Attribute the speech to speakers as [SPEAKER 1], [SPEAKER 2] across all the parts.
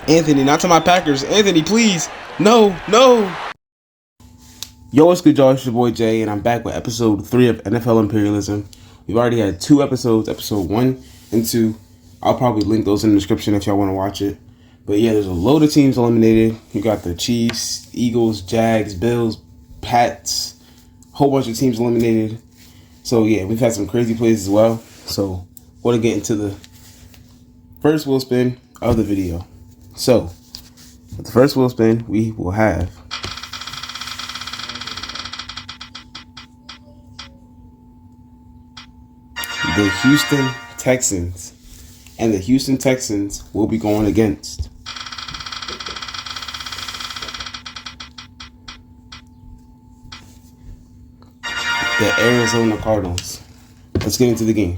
[SPEAKER 1] Anthony, not to my Packers. Anthony, please. No, no. Yo, what's good, y'all? It's your boy Jay, and I'm back with episode 3 of NFL Imperialism. We've already had 2 episodes, episode 1 and 2. I'll probably link those in the description if y'all want to watch it. But yeah, there's a load of teams eliminated. You got the Chiefs, Eagles, Jags, Bills, Pats, whole bunch of teams eliminated. So yeah, we've had some crazy plays as well. So we're going to get into the first wheel spin of the video. So with the first wheel spin, we will have the Houston Texans, and the Houston Texans will be going against the Arizona Cardinals. Let's get into the game.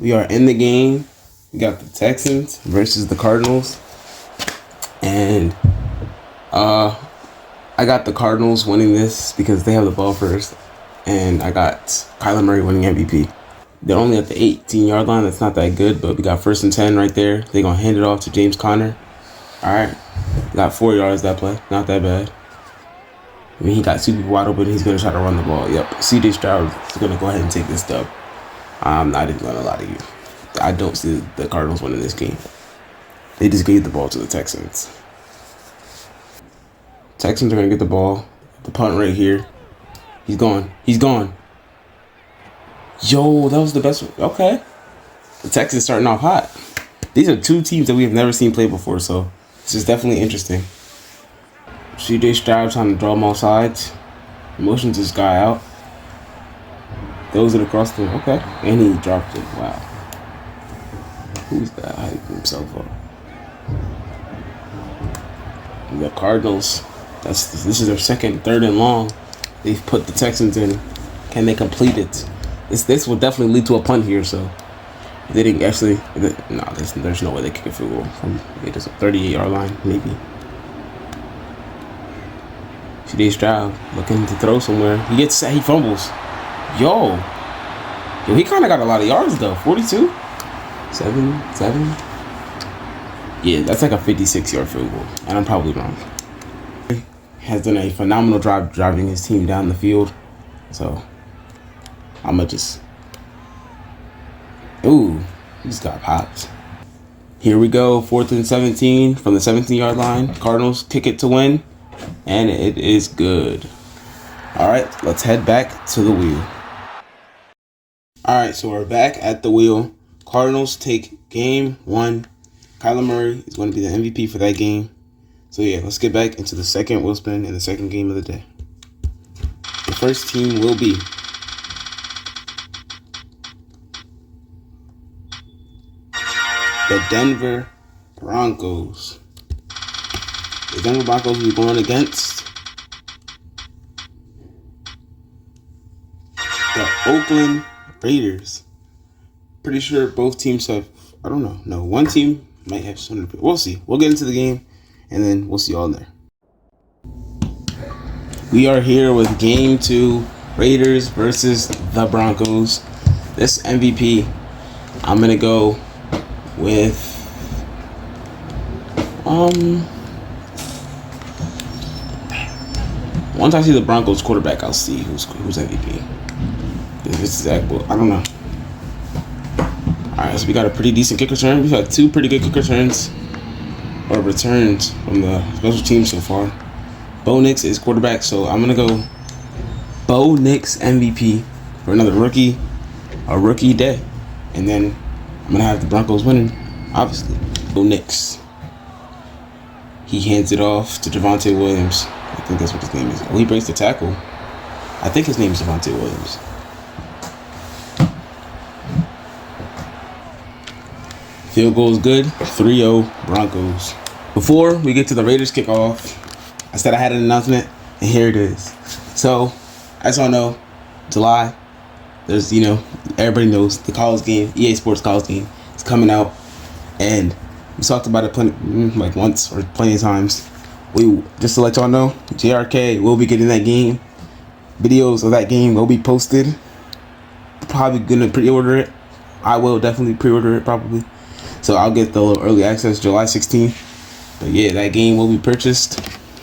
[SPEAKER 1] We are in the game. We got the Texans versus the Cardinals, and I got the Cardinals winning this because they have the ball first. And I got Kyler Murray winning MVP. They're only at the 18-yard line. That's not that good, but we got 1st and 10 right there. They're going to hand it off to James Conner. All right. Got 4 yards that play. Not that bad. I mean, he got 2 people wide open. He's going to try to run the ball. Yep. CJ Stroud is going to go ahead and take this dub. I'm not even going to lie to you. I don't see the Cardinals winning this game. They just gave the ball to the Texans. Texans are going to get the ball. The punt right here. He's gone. He's gone. Yo, that was the best one. Okay. The Texans starting off hot. These are 2 teams that we have never seen play before, so this is definitely interesting. CJ Stroud trying to draw them all sides. Motions this guy out. Throws it across the... Okay. And he dropped it. Wow. Who's that hyping himself up? The Cardinals. This is their second, 3rd and long. They've put the Texans in. Can they complete it? This will definitely lead to a punt here. So they didn't actually. No, there's no way they kick a field goal from a 38-yard line, maybe. CJ Stroud looking to throw somewhere. He fumbles. Yo, he kind of got a lot of yards though. 42, 7. Yeah, that's like a 56-yard field goal, and I'm probably wrong. Has done a phenomenal job driving his team down the field. So I'm gonna just... Ooh, he just got popped. Here we go, 4th and 17 from the 17-yard line. Cardinals kick it to win, and it is good. All right, let's head back to the wheel. All right, so we're back at the wheel. Cardinals take game 1. Kyler Murray is going to be the MVP for that game. So yeah, let's get back into the second wheel spin in the second game of the day. The first team will be the Denver Broncos. The Denver Broncos will be going against the Oakland Raiders. Pretty sure both teams have, I don't know. No, one team might have some. We'll see. We'll get into the game, and then we'll see y'all in there. We are here with game 2, Raiders versus the Broncos. This MVP, I'm going to go with, once I see the Broncos quarterback, I'll see who's MVP. This is Zach, I don't know. Alright, so we got a pretty decent kick return. We've had 2 pretty good kick returns. Or returns from the special teams so far. Bo Nix is quarterback, so I'm gonna go Bo Nix MVP for another rookie day, and then I'm gonna have the Broncos winning, obviously. Bo Nix. He hands it off to Javonte Williams. I think that's what his name is. Oh, he breaks the tackle. I think his name is Javonte Williams. Field goal is good. 3-0 Broncos. Before we get to the Raiders kickoff, I said I had an announcement, and here it is. So, as y'all know, July, there's, everybody knows the college game, EA Sports college game is coming out, and we talked about it like once or plenty of times. Just to let y'all know, JRK will be getting that game. Videos of that game will be posted. Probably gonna pre-order it. I will definitely pre-order it probably. So I'll get the little early access July 16th. But yeah, that game will be purchased.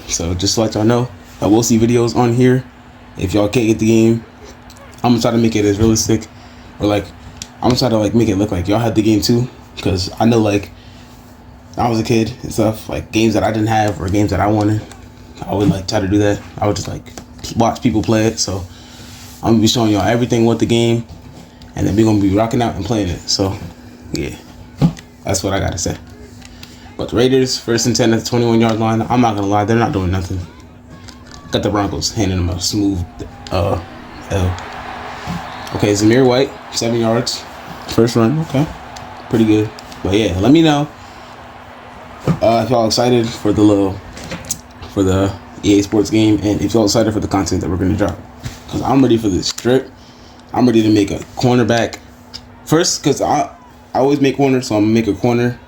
[SPEAKER 1] So just to let y'all know, I will see videos on here. If y'all can't get the game, I'm gonna try to make it as realistic, or like I'm gonna try to like make it look like y'all had the game too. Because I know like I was a kid and stuff, like games that I didn't have or games that I wanted, I would like try to do that. I would just like watch people play it. So I'm gonna be showing y'all everything with the game, and then we're gonna be rocking out and playing it. So yeah, that's what I gotta say. But the Raiders, 1st and 10 at the 21-yard line. I'm not gonna lie, they're not doing nothing. Got the Broncos handing them a smooth L. Okay, Zamir White, 7 yards. First run, okay. Pretty good. But yeah, let me know if y'all excited for the EA Sports game, and if y'all excited for the content that we're gonna drop. Cause I'm ready for this strip. I'm ready to make a cornerback first, cause I always make corner, so I'm gonna make a corner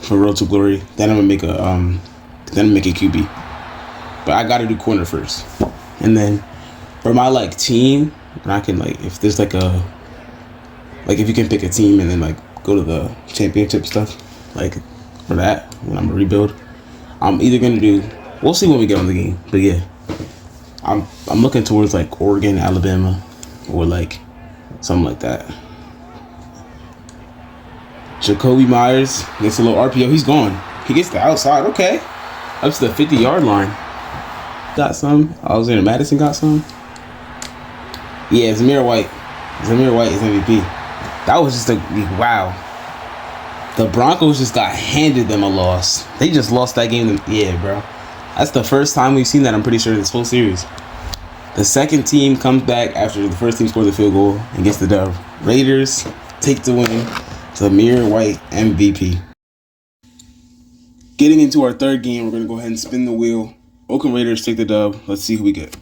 [SPEAKER 1] for Road to Glory. Then I'm gonna make a QB. But I gotta do corner first, and then for my like team, and I can like if there's like if you can pick a team and then like go to the championship stuff, like for that when I'm gonna rebuild, I'm either gonna do. We'll see when we get on the game, but yeah, I'm looking towards like Oregon, Alabama, or like something like that. Jacoby Myers gets a little RPO. He's gone. He gets the outside. Okay, up to the 50-yard line. Got some. Alexander Madison got some. Yeah, Zamir White. Zamir White is MVP. That was just a wow. The Broncos just got handed them a loss. They just lost that game. Yeah, bro. That's the first time we've seen that, I'm pretty sure, this whole series. The second team comes back after the first team scores a field goal and gets the dub. Raiders take the win. Zamir White MVP. Getting into our third game, we're going to go ahead and spin the wheel. Oakland Raiders take the dub. Let's see who we get.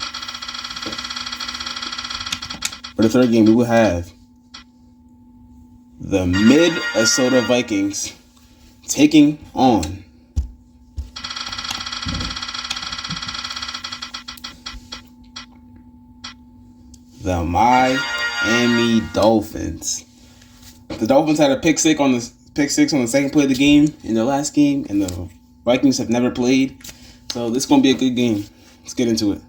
[SPEAKER 1] For the third game, we will have the Minnesota Vikings taking on the Miami Dolphins. The Dolphins had a pick six on the second play of the game in their last game, and the Vikings have never played. So this is going to be a good game. Let's get into it.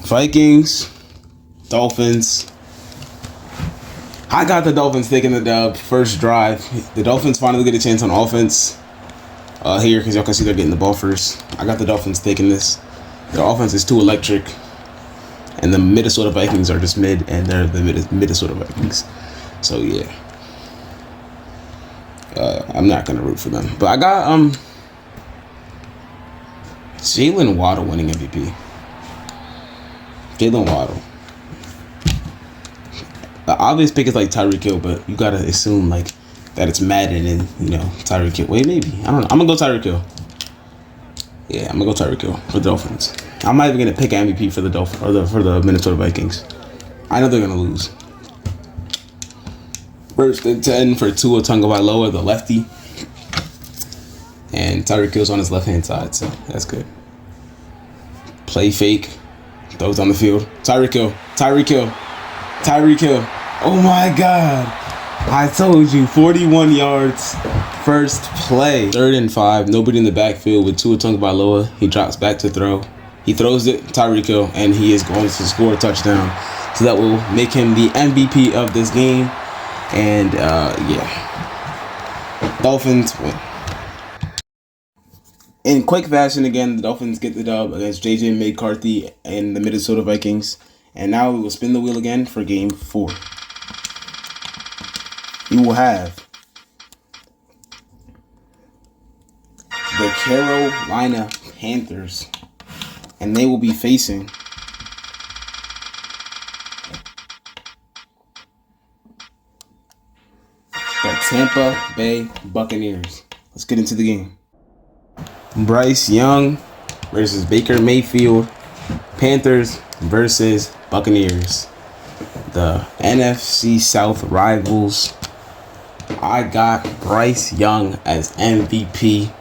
[SPEAKER 1] Vikings, Dolphins. I got the Dolphins taking the dub. First drive. The Dolphins finally get a chance on offense here, because y'all can see they're getting the ball first. I got the Dolphins taking this. Their offense is too electric. And the Minnesota Vikings are just mid, and they're the Minnesota Vikings. So yeah. I'm not going to root for them. But I got Jalen Waddle winning MVP. Jalen Waddle. The obvious pick is like Tyreek Hill, but you gotta assume like that it's Madden and Tyreek Hill. Wait, maybe I don't know. I'm gonna go Tyreek Hill. Yeah, I'm gonna go Tyreek Hill for the Dolphins. I'm not even gonna pick an MVP for the Dolphins or for the Minnesota Vikings. I know they're gonna lose. 1st and 10 for Tua Tagovailoa, the lefty, and Tyreek Hill's on his left hand side, so that's good. Play fake, throws on the field. Tyreek Hill. Oh my God. I told you, 41 yards, first play. 3rd and 5, nobody in the backfield with Tua Tagovailoa. He drops back to throw. He throws it, Tyreek Hill, and he is going to score a touchdown. So that will make him the MVP of this game. And yeah, Dolphins win. In quick fashion, again, the Dolphins get the dub against J.J. McCarthy and the Minnesota Vikings. And now we will spin the wheel again for Game 4. You will have the Carolina Panthers, and they will be facing the Tampa Bay Buccaneers. Let's get into the game. Bryce Young versus Baker Mayfield. Panthers versus Buccaneers. The NFC South rivals. I got Bryce Young as MVP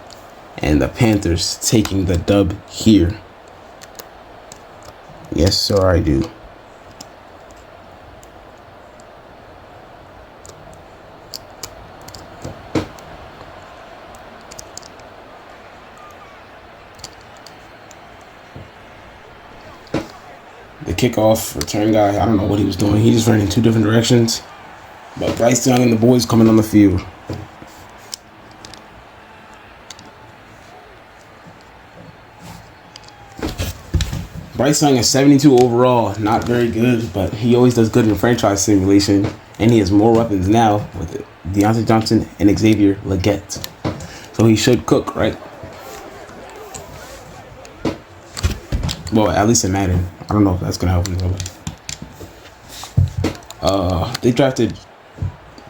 [SPEAKER 1] and the Panthers taking the dub here. Yes, sir, I do. kickoff return guy. I don't know what he was doing. He just ran in two different directions. But Bryce Young and the boys coming on the field. Bryce Young is 72 overall. Not very good, but he always does good in franchise simulation. And he has more weapons now with Deontay Johnson and Xavier Legette. So he should cook, right? Well, at least in Madden. I don't know if that's going to help him really. They drafted...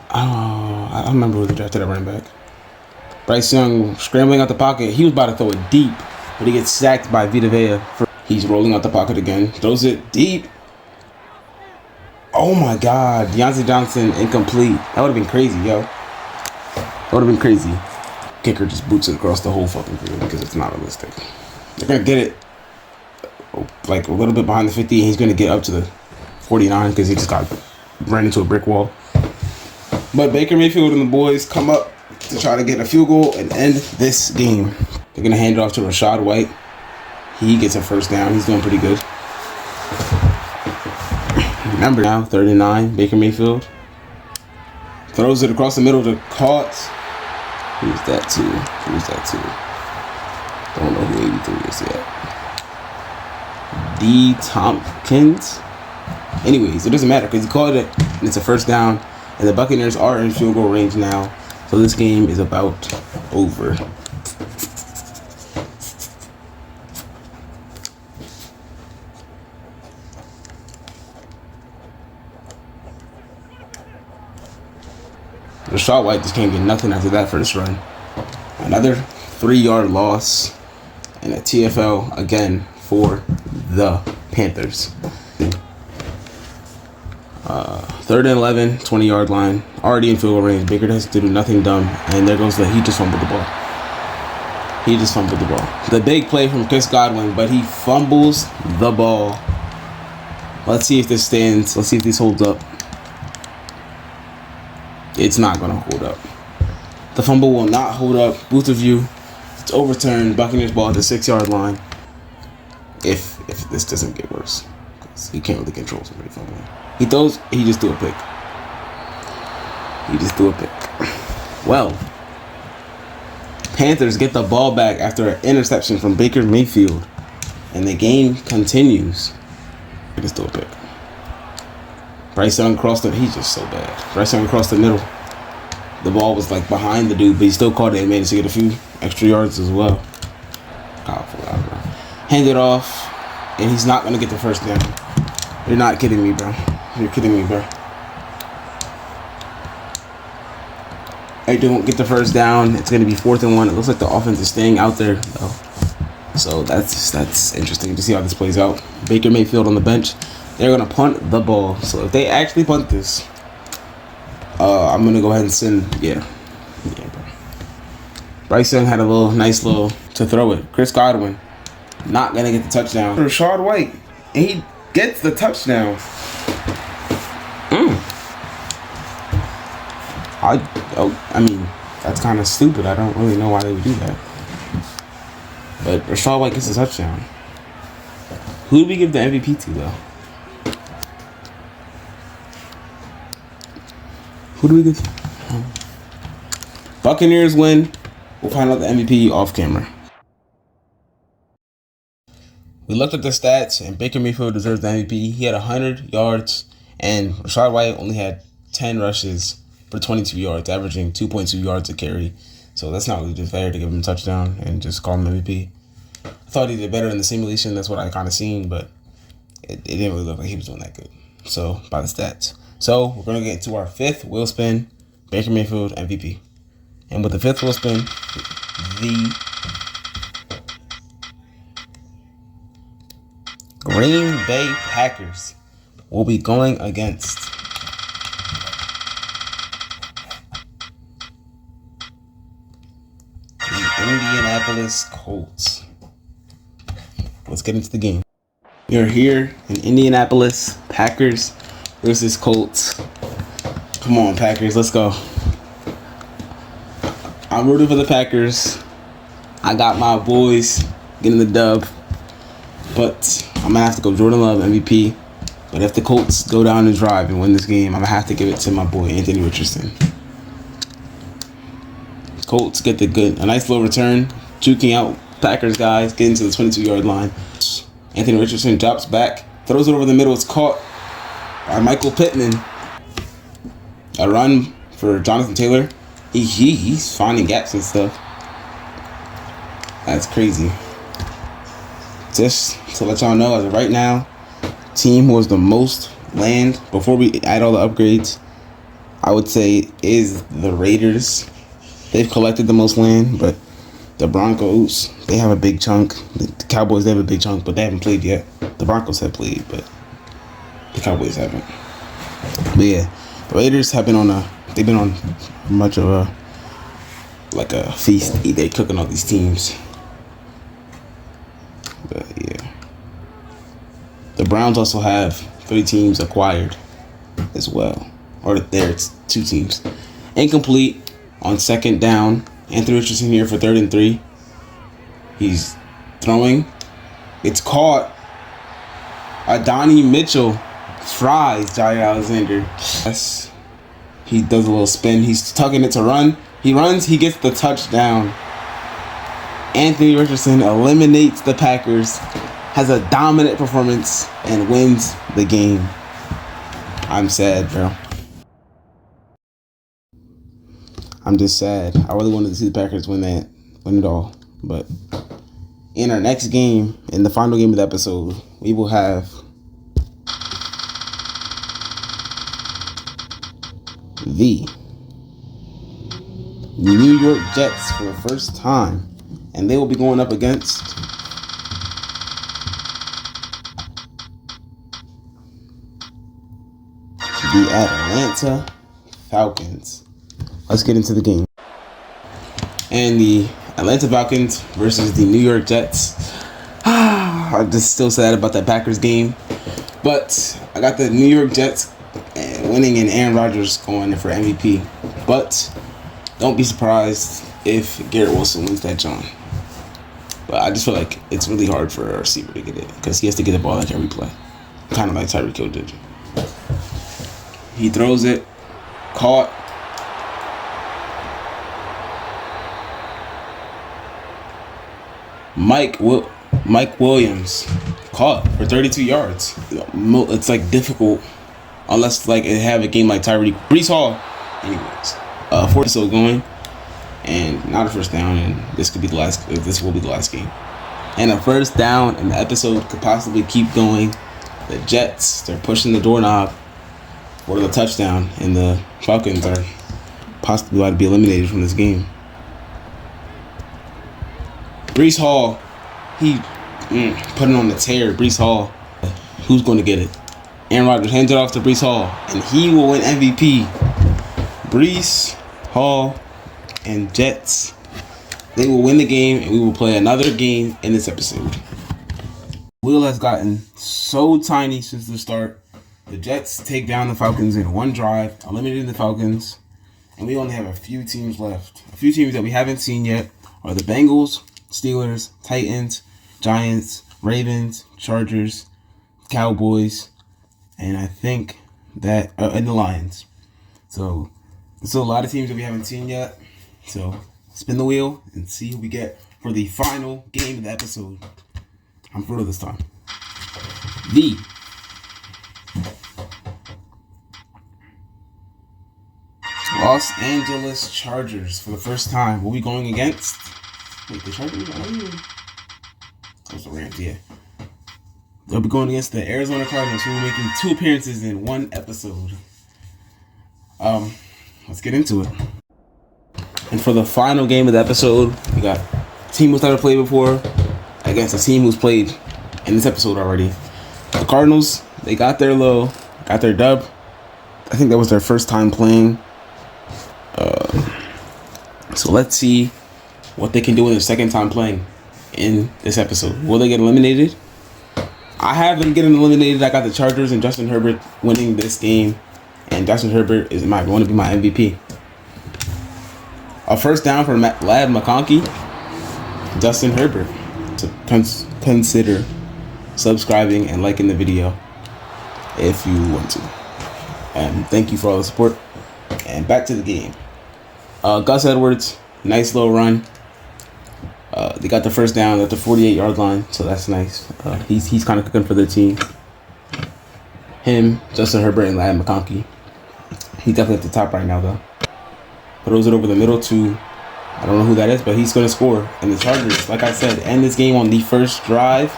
[SPEAKER 1] I don't remember who they drafted at running back. Bryce Young scrambling out the pocket. He was about to throw it deep, but he gets sacked by Vita Vea. He's rolling out the pocket again. Throws it deep. Oh my God. Deontay Johnson incomplete. That would have been crazy, yo. That would have been crazy. Kicker just boots it across the whole fucking field because it's not realistic. They're going to get it like a little bit behind the 50. And he's going to get up to the 49 because he just ran into a brick wall. But Baker Mayfield and the boys come up to try to get a field goal and end this game. They're going to hand it off to Rachaad White. He gets a first down. He's doing pretty good. Remember now, 39, Baker Mayfield. Throws it across the middle to Caught. Who's that to? Don't know who 83 is yet. D. Tompkins. Anyways, it doesn't matter because he caught it and it's a first down. And the Buccaneers are in field goal range now. So this game is about over. Rachaad White just can't get nothing after that first run. Another 3-yard loss and a TFL again for the Panthers. 3rd and 11, 20-yard line. Already in field goal range. Baker has to do nothing dumb. And there goes he just fumbled the ball. The big play from Chris Godwin, but he fumbles the ball. Let's see if this stands. Let's see if this holds up. It's not going to hold up. The fumble will not hold up. Booth of view. It's overturned. Buccaneers ball at the 6-yard line. If this doesn't get worse. Because he can't really control somebody fumbling. He just threw a pick. Well, Panthers get the ball back after an interception from Baker Mayfield. And the game continues. He just threw a pick. Bryce Young crossed it. He's just so bad. Bryce Young across the middle. The ball was like behind the dude, but he still caught it and managed to get a few extra yards as well. Hand it off, and he's not going to get the first down. You're not kidding me, bro. You're kidding me, bro. I don't get the first down. It's going to be 4th and 1. It looks like the offense is staying out there, though. So that's interesting to see how this plays out. Baker Mayfield on the bench. They're going to punt the ball. So if they actually punt this, I'm going to go ahead and send, yeah, bro. Bryce Young had a nice little to throw it. Chris Godwin, not going to get the touchdown. Rachaad White, and he gets the touchdown. I mean, that's kind of stupid. I don't really know why they would do that. But Rachaad White gets a touchdown. Who do we give the MVP to, though? Who do we give? Buccaneers win. We'll find out the MVP off camera. We looked at the stats, and Baker Mayfield deserves the MVP. He had 100 yards, and Rachaad White only had 10 rushes for 22 yards, averaging 2.2 yards a carry. So that's not really just fair to give him a touchdown and just call him MVP. I thought he did better in the simulation. That's what I kind of seen, but it didn't really look like he was doing that good. So, by the stats. So, we're going to get to our 5th wheel spin, Baker Mayfield MVP. And with the 5th wheel spin, the Green Bay Packers will be going against the Indianapolis Colts. Let's get into the game. You're here in Indianapolis, Packers versus Colts. Come on, Packers, let's go. I'm rooting for the Packers. I got my boys getting the dub, but I'm gonna have to go Jordan Love MVP. But if the Colts go down and drive and win this game, I'm going to have to give it to my boy, Anthony Richardson. Colts get a nice little return, juking out Packers guys, getting to the 22-yard line. Anthony Richardson drops back, throws it over the middle. It's caught by Michael Pittman. A run for Jonathan Taylor. He's finding gaps and stuff. That's crazy. Just to let y'all know, as of right now, team who has the most land before we add all the upgrades, I would say is the Raiders. They've collected the most land, but the Broncos, they have a big chunk. The Cowboys, they have a big chunk, but they haven't played yet. The Broncos have played, but the Cowboys haven't. But yeah, the Raiders have been they've been on much of a feast. They're cooking all these teams. But yeah. The Browns also have 3 teams acquired as well. Or it's 2 teams. Incomplete on second down. Anthony Richardson here for 3rd and 3. He's throwing. It's caught. Adonai Mitchell fries Jair Alexander. Yes. He does a little spin. He's tucking it to run. He runs. He gets the touchdown. Anthony Richardson eliminates the Packers, has a dominant performance, and wins the game. I'm sad, bro. I'm just sad. I really wanted to see the Packers win it all. But in our next game, in the final game of the episode, we will have the New York Jets for the first time. And they will be going up against the Atlanta Falcons. Let's get into the game. And the Atlanta Falcons versus the New York Jets. I'm just still sad about that Packers game. But I got the New York Jets winning and Aaron Rodgers going for MVP. But don't be surprised if Garrett Wilson wins that John. But I just feel like it's really hard for a receiver to get it because he has to get the ball like every play. Kind of like Tyreek Hill did. He throws it. Caught. Mike Williams caught for 32 yards. It's like difficult unless like it have a game like Tyreek. Breece Hall. Anyways, 4 still going. And not a first down, and this will be the last game. And a first down in the episode could possibly keep going. The Jets, they're pushing the doorknob for the touchdown, and the Falcons are possibly about to be eliminated from this game. Breece Hall, he put it on the tear. Breece Hall, who's going to get it? Aaron Rodgers hands it off to Breece Hall, and he will win MVP. Breece Hall and Jets, they will win the game, and we will play another game in this episode. Wheel has gotten so tiny since the start. The Jets take down the Falcons in one drive, eliminating the Falcons, and we only have a few teams left. A few teams that we haven't seen yet are the Bengals, Steelers, Titans, Giants, Ravens, Chargers, Cowboys, and I think that and the Lions. So there's still a lot of teams that we haven't seen yet. So spin the wheel and see who we get for the final game of the episode. I'm brutal this time. The Los Angeles Chargers for the first time. We'll be going against. Wait, the Chargers? Close the Rams, yeah. They'll be going against the Arizona Cardinals, who will be making 2 appearances in one episode. Let's get into it. And for the final game of the episode, we got a team who's never played before against a team who's played in this episode already. The Cardinals, they got their dub. I think that was their first time playing. So let's see what they can do in their second time playing in this episode. Will they get eliminated? I have them getting eliminated. I got the Chargers and Justin Herbert winning this game. And Justin Herbert is going to be my MVP. A first down for Lad McConkey. Justin Herbert. To consider subscribing and liking the video. if you want to. And thank you for all the support. And back to the game. Gus Edwards, nice little run. They got the first down at the 48-yard line, so that's nice. He's kind of cooking for their team. Him, Justin Herbert, and Ladd McConkey. He's definitely at the top right now, though. Throws it over the middle to, I don't know who that is, but he's going to score. And the Chargers, like I said, end this game on the first drive.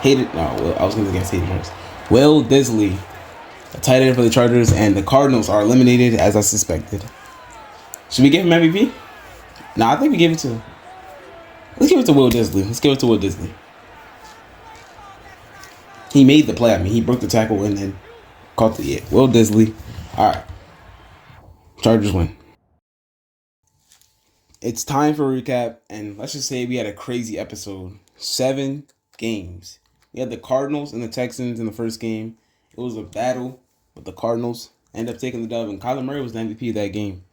[SPEAKER 1] I was going to against Hayden Hurst. Will Disley, a tight end for the Chargers, and the Cardinals are eliminated as I suspected. Should we give him MVP? Nah, I think we give it to him. Let's give it to Will Disley. He made the play. I mean, he broke the tackle and then caught the hit. Will Disley. All right. Chargers win. It's time for a recap, and let's just say we had a crazy episode. 7 games. We had the Cardinals and the Texans in the first game. It was a battle, but the Cardinals ended up taking the dub, and Kyler Murray was the MVP of that game.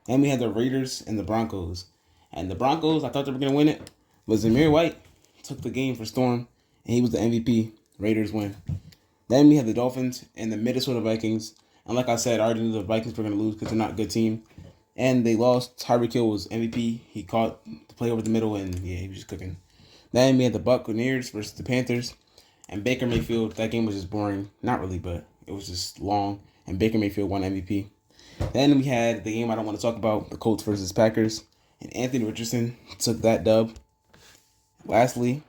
[SPEAKER 1] Then we had the Raiders and the Broncos. And the Broncos, I thought they were going to win it, but Zamir White took the game for Storm, and he was the MVP. Raiders win. Then we had the Dolphins and the Minnesota Vikings. And like I said, I already knew the Vikings were going to lose because they're not a good team. And they lost. Tyreek Hill was MVP. He caught the play over the middle, and yeah, he was just cooking. Then we had the Buccaneers versus the Panthers. And Baker Mayfield, that game was just boring. Not really, but it was just long. And Baker Mayfield won MVP. Then we had the game I don't want to talk about, the Colts versus Packers. And Anthony Richardson took that dub. Then we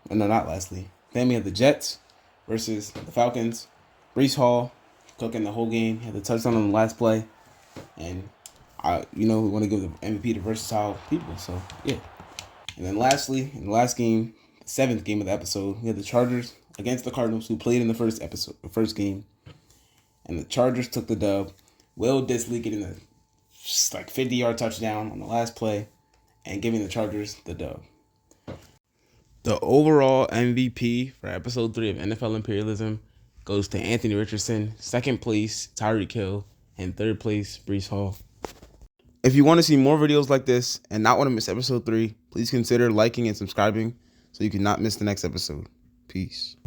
[SPEAKER 1] had the Jets versus the Falcons. Breece Hall cooking the whole game. He had the touchdown on the last play. And, we want to give the MVP to versatile people. So, yeah. And then lastly, in the last game, the 7th game of the episode, we had the Chargers against the Cardinals, who played in the first game. And the Chargers took the dub. Will Disley getting a 50-yard touchdown on the last play and giving the Chargers the dub. The overall MVP for episode 3 of NFL Imperialism goes to Anthony Richardson, 2nd place Tyreek Hill, and 3rd place Breece Hall. If you want to see more videos like this and not want to miss episode 3, please consider liking and subscribing so you can not miss the next episode. Peace.